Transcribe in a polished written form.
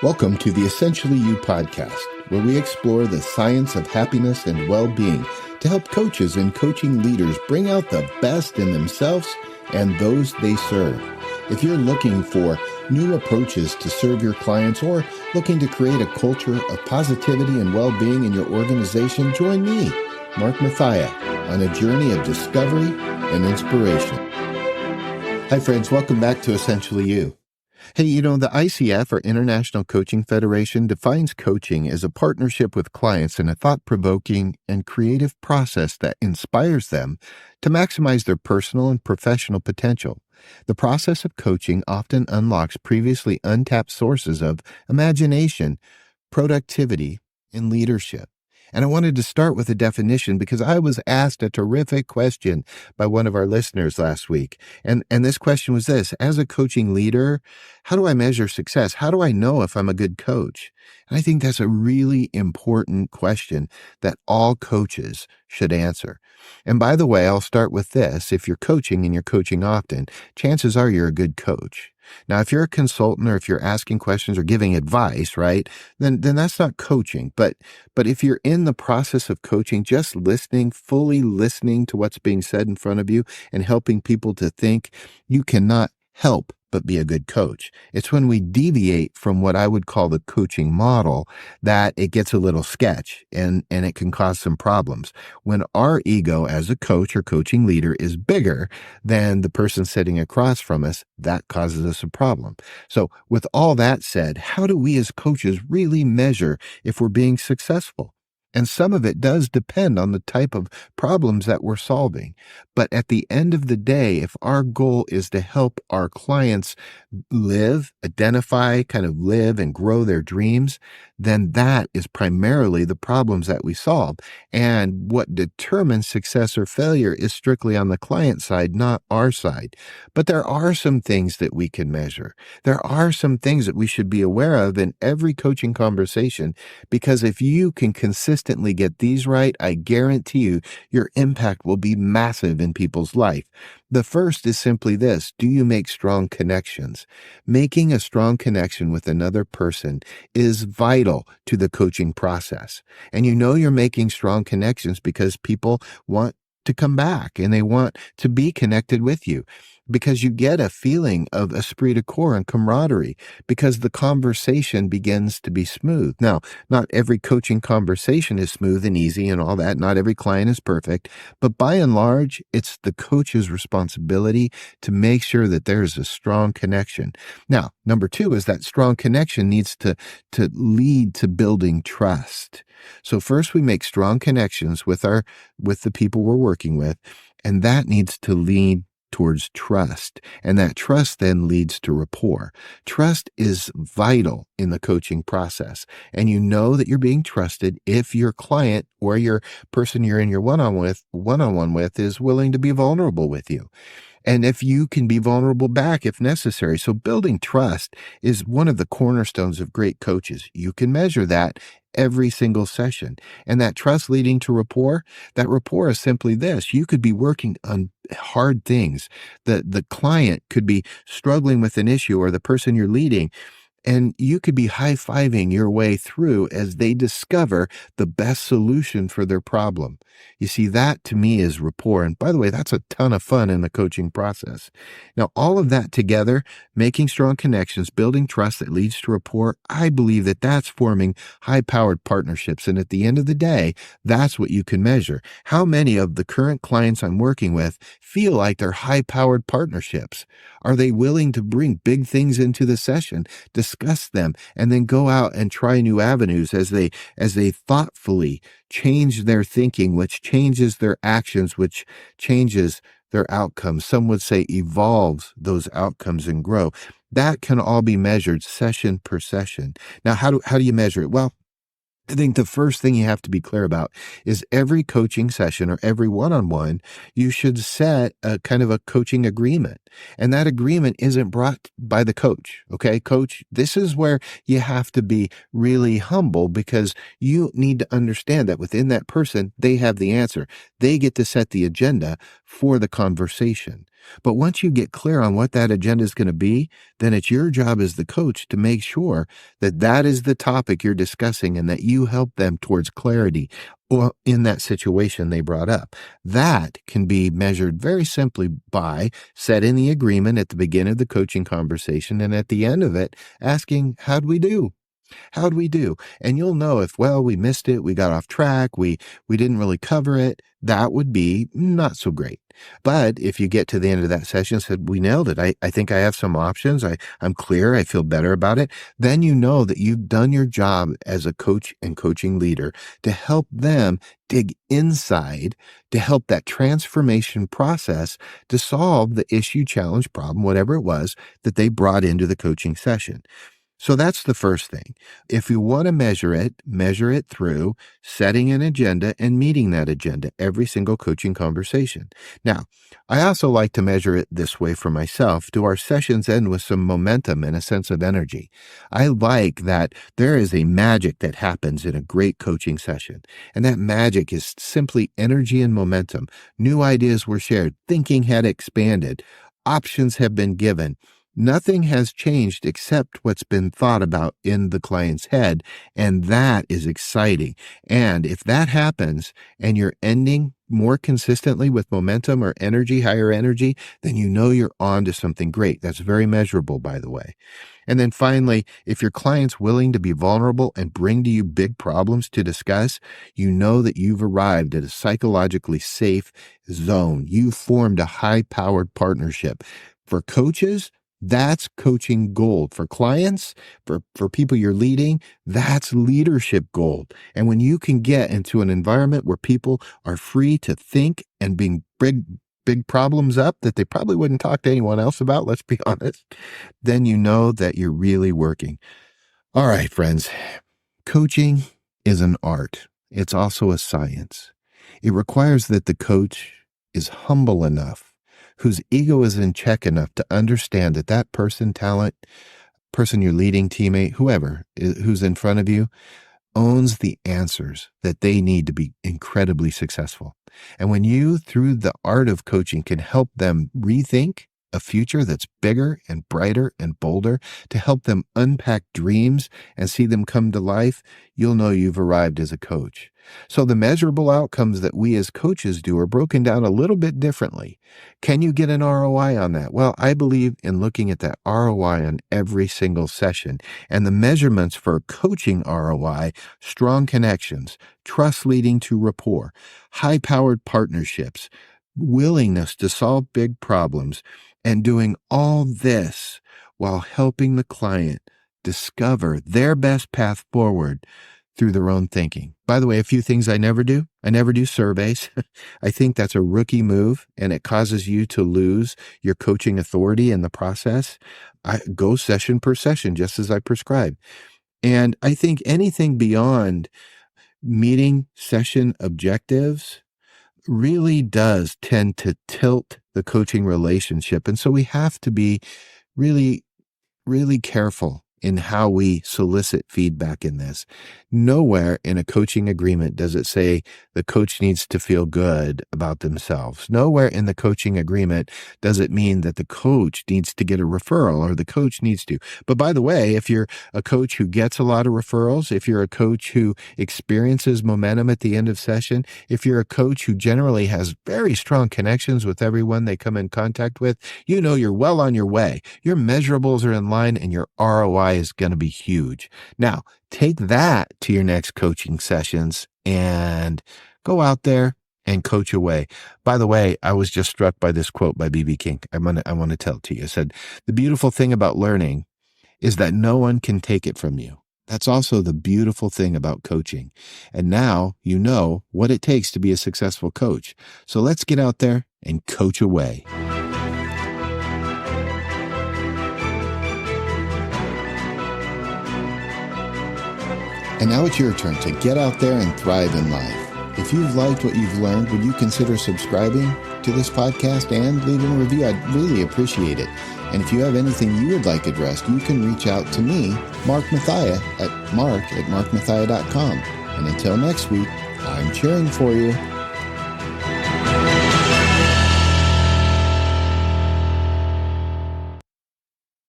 Welcome to the Essentially You podcast, where we explore the science of happiness and well-being to help coaches and coaching leaders bring out the best in themselves and those they serve. If you're looking for new approaches to serve your clients or looking to create a culture of positivity and well-being in your organization, join me, Mark Mathia, on a journey of discovery and inspiration. Hi, friends. Welcome back to Essentially You. Hey, the ICF, or International Coaching Federation, defines coaching as a partnership with clients in a thought-provoking and creative process that inspires them to maximize their personal and professional potential. The process of coaching often unlocks previously untapped sources of imagination, productivity, and leadership. And I wanted to start with a definition because I was asked a terrific question by one of our listeners last week. And this question was this: as a coaching leader, how do I measure success? How do I know if I'm a good coach? And I think that's a really important question that all coaches should answer. And by the way, I'll start with this. If you're coaching and you're coaching often, chances are you're a good coach. Now, if you're a consultant or if you're asking questions or giving advice, right, then that's not coaching. But if you're in the process of coaching, just listening, fully listening to what's being said in front of you and helping people to think, you cannot help but be a good coach. It's when we deviate from what I would call the coaching model that it gets a little sketch and it can cause some problems. When our ego as a coach or coaching leader is bigger than the person sitting across from us, that causes us a problem. So with all that said, how do we as coaches really measure if we're being successful? And some of it does depend on the type of problems that we're solving. But at the end of the day, if our goal is to help our clients identify, live and grow their dreams, then that is primarily the problems that we solve. And what determines success or failure is strictly on the client side, not our side. But there are some things that we can measure. There are some things that we should be aware of in every coaching conversation, because if you can consistently get these right, I guarantee you, your impact will be massive in people's life. The first is simply this: do you make strong connections? Making a strong connection with another person is vital to the coaching process. And you're making strong connections because people want to come back and they want to be connected with you, because you get a feeling of esprit de corps and camaraderie because the conversation begins to be smooth. Now, not every coaching conversation is smooth and easy and all that. Not every client is perfect, but by and large, it's the coach's responsibility to make sure that there's a strong connection. Now, number two is that strong connection needs to lead to building trust. So first we make strong connections with the people we're working with, and that needs to lead towards trust. And that trust then leads to rapport. Trust is vital in the coaching process. And you know that you're being trusted if your client or your person you're in your one-on-one with is willing to be vulnerable with you. And if you can be vulnerable back if necessary. So building trust is one of the cornerstones of great coaches. You can measure that every single session. And that trust leading to rapport, that rapport is simply this: you could be working on hard things. The client could be struggling with an issue, or the person you're leading, and you could be high-fiving your way through as they discover the best solution for their problem. You see, that to me is rapport. And by the way, that's a ton of fun in the coaching process. Now, all of that together, making strong connections, building trust that leads to rapport, I believe that that's forming high-powered partnerships. And at the end of the day, that's what you can measure. How many of the current clients I'm working with feel like they're high-powered partnerships? Are they willing to bring big things into the session, discuss them, and then go out and try new avenues as they thoughtfully change their thinking, which changes their actions, which changes their outcomes? Some would say evolves those outcomes and grow. That can all be measured session per session. Now, how do you measure it? Well, I think the first thing you have to be clear about is every coaching session or every one-on-one, you should set a kind of a coaching agreement. And that agreement isn't brought by the coach. Okay, coach, this is where you have to be really humble, because you need to understand that within that person, they have the answer. They get to set the agenda for the conversation. But once you get clear on what that agenda is going to be, then it's your job as the coach to make sure that that is the topic you're discussing and that you help them towards clarity or in that situation they brought up. That can be measured very simply by setting the agreement at the beginning of the coaching conversation and at the end of it, asking, how'd we do? How'd we do? And you'll know if, well, we missed it, we got off track, we didn't really cover it, that would be not so great. But if you get to the end of that session and said, we nailed it, I think I have some options, I'm clear, I feel better about it, then you know that you've done your job as a coach and coaching leader to help them dig inside, to help that transformation process to solve the issue, challenge, problem, whatever it was that they brought into the coaching session. So that's the first thing. If you want to measure it through setting an agenda and meeting that agenda every single coaching conversation. Now, I also like to measure it this way for myself. Do our sessions end with some momentum and a sense of energy? I like that there is a magic that happens in a great coaching session. And that magic is simply energy and momentum. New ideas were shared. Thinking had expanded. Options have been given. Nothing has changed except what's been thought about in the client's head, and that is exciting. And if that happens and you're ending more consistently with momentum or energy, higher energy, then you know you're on to something great. That's very measurable, by the way. And then finally, if your client's willing to be vulnerable and bring to you big problems to discuss, you know that you've arrived at a psychologically safe zone. You've formed a high-powered partnership. For coaches, that's coaching gold. For clients, for people you're leading, that's leadership gold. And when you can get into an environment where people are free to think and big problems up that they probably wouldn't talk to anyone else about, let's be honest, then you know that you're really working. All right, friends, coaching is an art. It's also a science. It requires that the coach is humble enough, whose ego is in check enough to understand that that person, talent, person you're leading, teammate, whoever who's in front of you, owns the answers that they need to be incredibly successful. And when you, through the art of coaching, can help them rethink a future that's bigger and brighter and bolder, to help them unpack dreams and see them come to life, you'll know you've arrived as a coach. So the measurable outcomes that we as coaches do are broken down a little bit differently. Can you get an ROI on that? Well, I believe in looking at that ROI on every single session. And the measurements for coaching ROI: strong connections, trust leading to rapport, high-powered partnerships, willingness to solve big problems, and doing all this while helping the client discover their best path forward through their own thinking. By the way, a few things I never do. I never do surveys. I think that's a rookie move, and it causes you to lose your coaching authority in the process. I go session per session, just as I prescribe. And I think anything beyond meeting session objectives really does tend to tilt the coaching relationship. And so we have to be really, really careful in how we solicit feedback in this. Nowhere in a coaching agreement does it say the coach needs to feel good about themselves. Nowhere in the coaching agreement does it mean that the coach needs to get a referral or the coach needs to. But by the way, if you're a coach who gets a lot of referrals, if you're a coach who experiences momentum at the end of session, if you're a coach who generally has very strong connections with everyone they come in contact with, you know you're well on your way. Your measurables are in line and your ROI is going to be huge. Now, take that to your next coaching sessions and go out there and coach away. By the way, I was just struck by this quote by B.B. King. I want to tell it to you. It said, "The beautiful thing about learning is that no one can take it from you. That's also the beautiful thing about coaching. And now you know what it takes to be a successful coach. So let's get out there and coach away." And now it's your turn to get out there and thrive in life. If you've liked what you've learned, would you consider subscribing to this podcast and leaving a review? I'd really appreciate it. And if you have anything you would like addressed, you can reach out to me, Mark Mathia, at mark@markmathia.com. And until next week, I'm cheering for you.